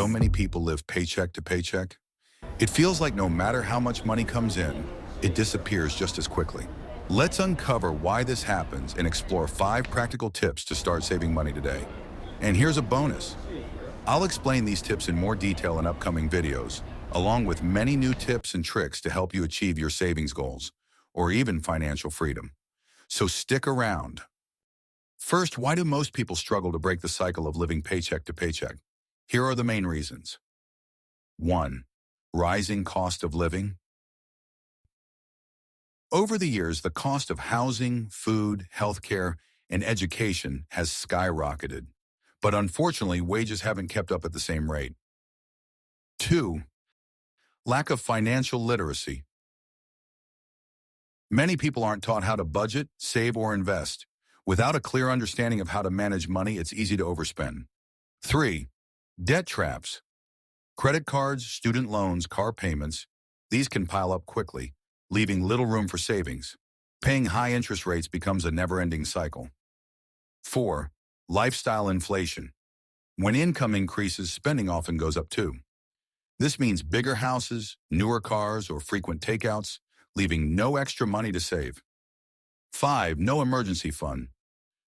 so many people live paycheck to paycheck? It feels like no matter how much money comes in, it disappears just as quickly. Let's uncover why this happens and explore 5 practical tips to start saving money today. And here's a bonus. I'll explain these tips in more detail in upcoming videos, along with many new tips and tricks to help you achieve your savings goals, or even financial freedom. So stick around. First, why do most people struggle to break the cycle of living paycheck to paycheck? Here are the main reasons. 1. Rising cost of living. Over the years, the cost of housing, food, healthcare, and education has skyrocketed. But unfortunately, wages haven't kept up at the same rate. 2. Lack of financial literacy. Many people aren't taught how to budget, save, or invest. Without a clear understanding of how to manage money, it's easy to overspend. 3. Debt traps. Credit cards, student loans, car payments, these can pile up quickly, leaving little room for savings. Paying high interest rates becomes a never-ending cycle. 4. Lifestyle inflation. When income increases, spending often goes up too. This means bigger houses, newer cars, or frequent takeouts, leaving no extra money to save. 5. No emergency fund.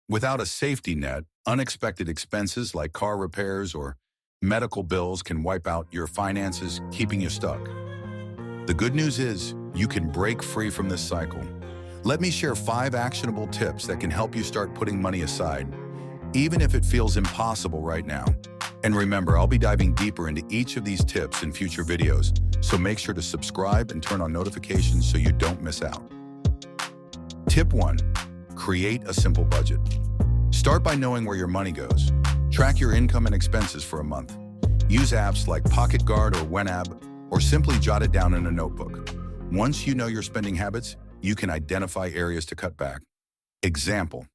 Without a safety net, unexpected expenses like car repairs or medical bills can wipe out your finances, keeping you stuck. The good news is, you can break free from this cycle. Let me share 5 actionable tips that can help you start putting money aside, even if it feels impossible right now. And remember, I'll be diving deeper into each of these tips in future videos, so make sure to subscribe and turn on notifications so you don't miss out. Tip 1. Create a simple budget. Start by knowing where your money goes. Track your income and expenses for a month. Use apps like Pocket Guard or WhenApp, or simply jot it down in a notebook. Once you know your spending habits, you can identify areas to cut back. Example,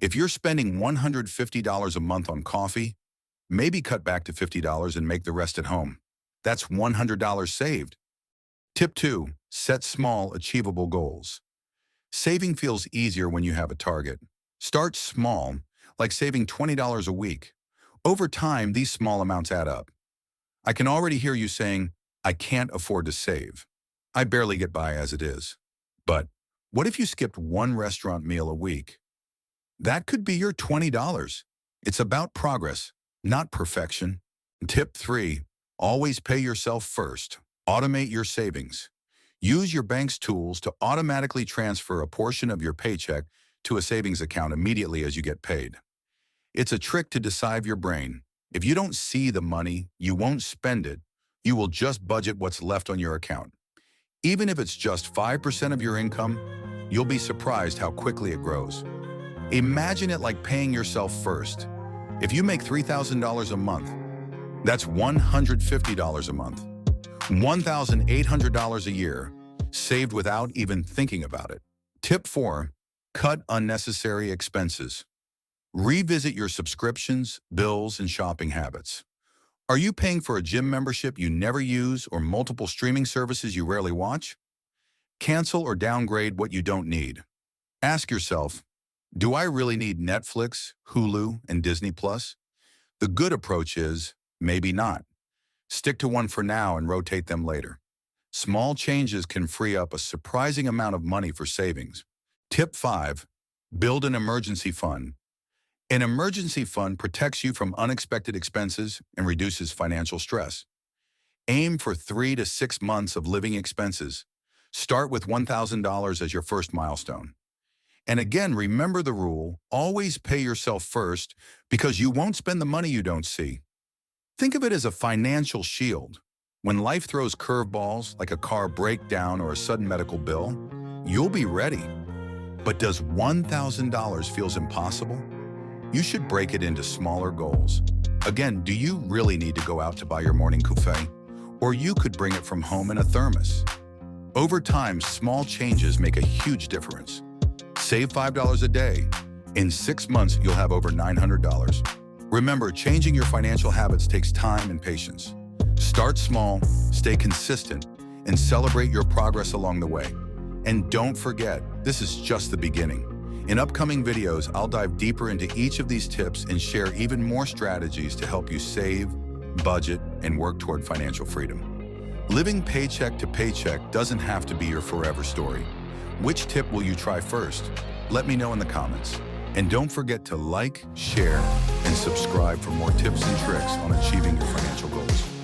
if you're spending $150 a month on coffee, maybe cut back to $50 and make the rest at home. That's $100 saved. Tip 2. Set small, achievable goals. Saving feels easier when you have a target. Start small, like saving $20 a week. Over time, these small amounts add up. I can already hear you saying, I can't afford to save. I barely get by as it is. But what if you skipped one restaurant meal a week? That could be your $20. It's about progress, not perfection. Tip 3. Always pay yourself first. Automate your savings. Use your bank's tools to automatically transfer a portion of your paycheck to a savings account immediately as you get paid. It's a trick to deceive your brain. If you don't see the money, you won't spend it. You will just budget what's left on your account. Even if it's just 5% of your income, you'll be surprised how quickly it grows. Imagine it like paying yourself first. If you make $3,000 a month, that's $150 a month. $1,800 a year, saved without even thinking about it. Tip 4. Cut unnecessary expenses. Revisit your subscriptions, bills, and shopping habits. Are you paying for a gym membership you never use or multiple streaming services you rarely watch? Cancel or downgrade what you don't need. Ask yourself, do I really need Netflix, Hulu, and Disney Plus? The good approach is, maybe not. Stick to one for now and rotate them later. Small changes can free up a surprising amount of money for savings. Tip 5. Build an emergency fund. An emergency fund protects you from unexpected expenses and reduces financial stress. Aim for 3 to 6 months of living expenses. Start with $1,000 as your first milestone. And again, remember the rule, always pay yourself first because you won't spend the money you don't see. Think of it as a financial shield. When life throws curveballs like a car breakdown or a sudden medical bill, you'll be ready. But does $1,000 feel impossible? You should break it into smaller goals. Again, do you really need to go out to buy your morning coffee? Or you could bring it from home in a thermos. Over time, small changes make a huge difference. Save $5 a day. In 6 months, you'll have over $900. Remember, changing your financial habits takes time and patience. Start small, stay consistent, and celebrate your progress along the way. And don't forget, this is just the beginning. In upcoming videos, I'll dive deeper into each of these tips and share even more strategies to help you save, budget, and work toward financial freedom. Living paycheck to paycheck doesn't have to be your forever story. Which tip will you try first? Let me know in the comments. And don't forget to like, share, and subscribe for more tips and tricks on achieving your financial goals.